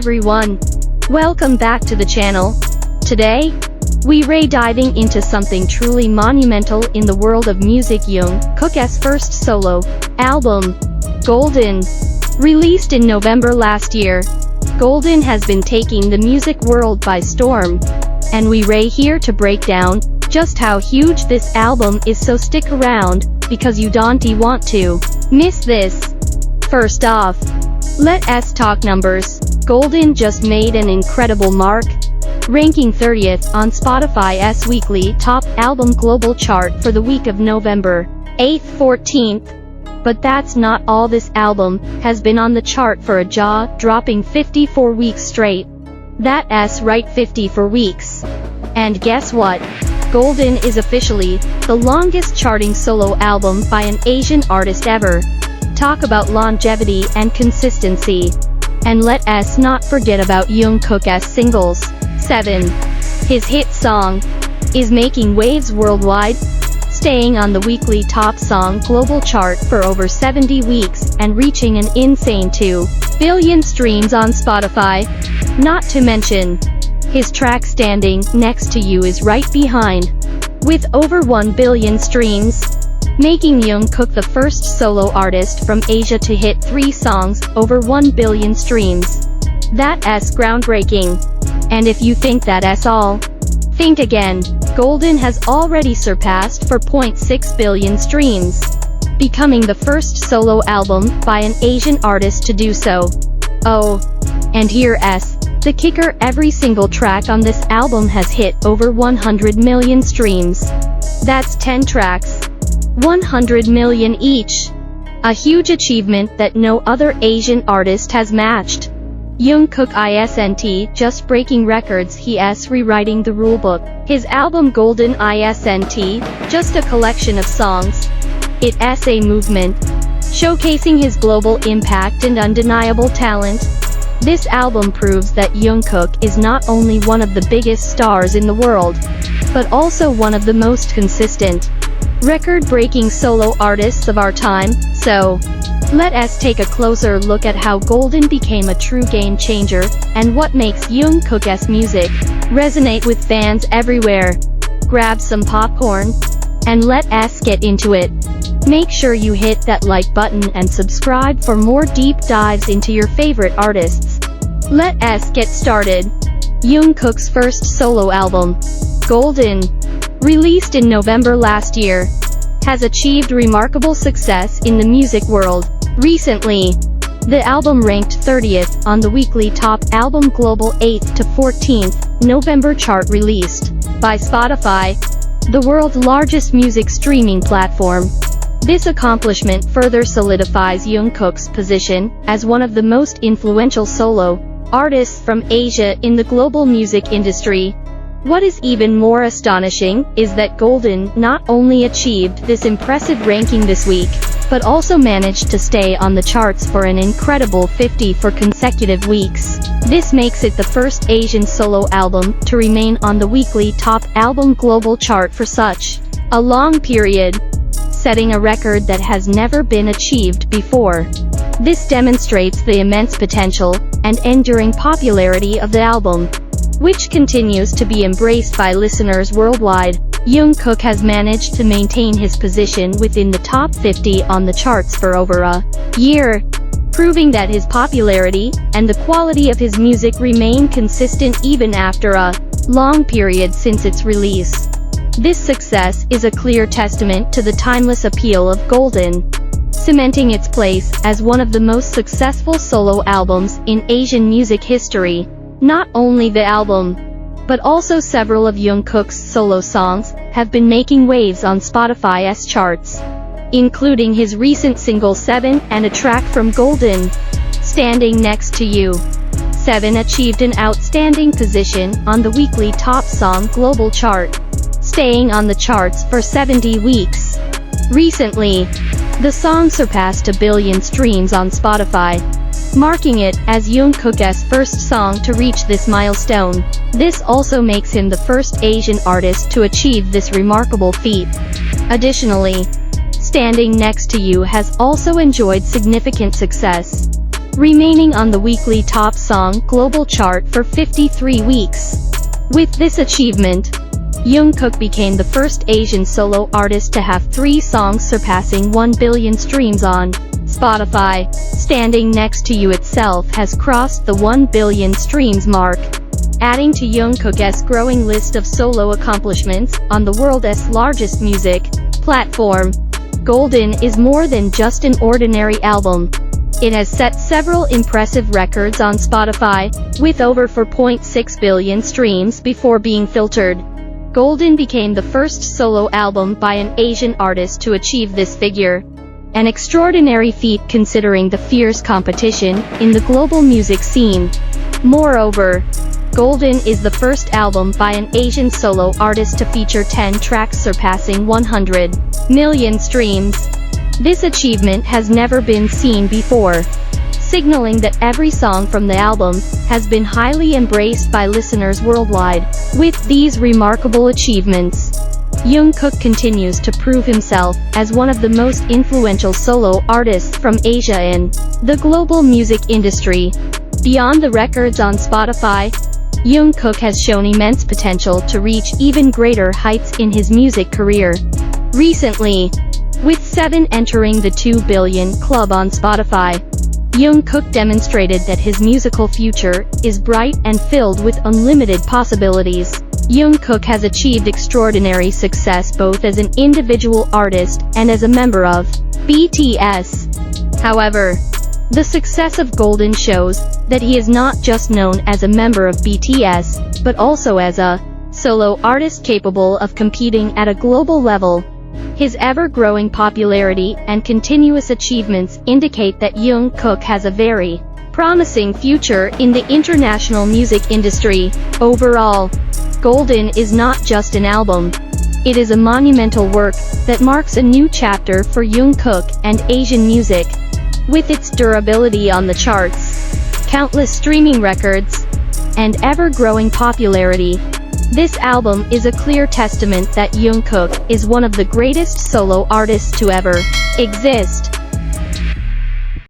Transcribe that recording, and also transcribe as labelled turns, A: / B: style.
A: everyone. Welcome back to the channel. Today, we're diving into something truly monumental in the world of music. Jungkook's first solo album, Golden. Released in November last year, Golden has been taking the music world by storm. And we're here to break down just how huge this album is, so stick around, because you don't want to miss this. First off, let's talk numbers. Golden just made an incredible mark, ranking 30th on Spotify's weekly top album global chart for the week of November 8th 14th. But that's not all. This album has been on the chart for a jaw-dropping 54 weeks straight. That's right, 54 weeks. And guess what? Golden is officially the longest charting solo album by an Asian artist ever. Talk about longevity and consistency. And let us not forget about Jungkook's singles. 7. His hit song is making waves worldwide, staying on the weekly top song global chart for over 70 weeks and reaching an insane 2 billion streams on Spotify. Not to mention, his track Standing Next to You is right behind, with over 1 billion streams, making Jungkook the first solo artist from Asia to hit 3 songs over 1 billion streams. That's groundbreaking. And if you think that's all, think again. Golden has already surpassed 4.6 billion streams, becoming the first solo album by an Asian artist to do so. Oh, and here's the kicker: every single track on this album has hit over 100 million streams. That's 10 tracks, 100 million each. A huge achievement that no other Asian artist has matched. Jungkook isn't just breaking records, he's rewriting the rulebook. His album Golden isn't just a collection of songs. It's a movement, showcasing his global impact and undeniable talent. This album proves that Jungkook is not only one of the biggest stars in the world, but also one of the most consistent, record-breaking solo artists of our time. So, let us take a closer look at how Golden became a true game changer, and what makes Jungkook's music resonate with fans everywhere. Grab some popcorn, and let us get into it. Make sure you hit that like button and subscribe for more deep dives into your favorite artists. Let us get started. Jungkook's first solo album, Golden, released in November last year, has achieved remarkable success in the music world. Recently, the album ranked 30th on the weekly top album global 8th to 14th November chart, released by Spotify, the world's largest music streaming platform. This accomplishment further solidifies Jungkook's position as one of the most influential solo artists from Asia in the global music industry. What is even more astonishing is that Golden not only achieved this impressive ranking this week, but also managed to stay on the charts for an incredible 54 consecutive weeks. This makes it the first Asian solo album to remain on the weekly top album global chart for such a long period, setting a record that has never been achieved before. This demonstrates the immense potential and enduring popularity of the album, which continues to be embraced by listeners worldwide. Jungkook has managed to maintain his position within the top 50 on the charts for over a year, proving that his popularity and the quality of his music remain consistent even after a long period since its release. This success is a clear testament to the timeless appeal of Golden, cementing its place as one of the most successful solo albums in Asian music history. Not only the album, but also several of Jungkook's solo songs have been making waves on Spotify's charts, including his recent single 7 and a track from Golden, Standing Next to You. 7 achieved an outstanding position on the weekly top song global chart, staying on the charts for 70 weeks. Recently, the song surpassed 1 billion streams on Spotify, marking it as Jungkook's first song to reach this milestone. This also makes him the first Asian artist to achieve this remarkable feat. Additionally, Standing Next to You has also enjoyed significant success, remaining on the weekly top song global chart for 53 weeks. With this achievement, Jungkook became the first Asian solo artist to have 3 songs surpassing 1 billion streams on Spotify. Standing Next to You itself has crossed the 1 billion streams mark, adding to Jungkook's growing list of solo accomplishments on the world's largest music platform. Golden is more than just an ordinary album. It has set several impressive records on Spotify, with over 4.6 billion streams before being filtered. Golden became the first solo album by an Asian artist to achieve this figure. An extraordinary feat considering the fierce competition in the global music scene. Moreover, Golden is the first album by an Asian solo artist to feature 10 tracks surpassing 100 million streams. This achievement has never been seen before, signaling that every song from the album has been highly embraced by listeners worldwide. With these remarkable achievements, Jungkook continues to prove himself as one of the most influential solo artists from Asia in the global music industry. Beyond the records on Spotify, Jungkook has shown immense potential to reach even greater heights in his music career. Recently, with 7 entering the 2 billion club on Spotify, Jungkook demonstrated that his musical future is bright and filled with unlimited possibilities. Jungkook has achieved extraordinary success both as an individual artist and as a member of BTS. However, the success of Golden shows that he is not just known as a member of BTS, but also as a solo artist capable of competing at a global level. His ever-growing popularity and continuous achievements indicate that Jungkook has a very promising future in the international music industry. Overall, Golden is not just an album. It is a monumental work that marks a new chapter for Jungkook and Asian music. With its durability on the charts, countless streaming records, and ever-growing popularity, this album is a clear testament that Jungkook is one of the greatest solo artists to ever exist.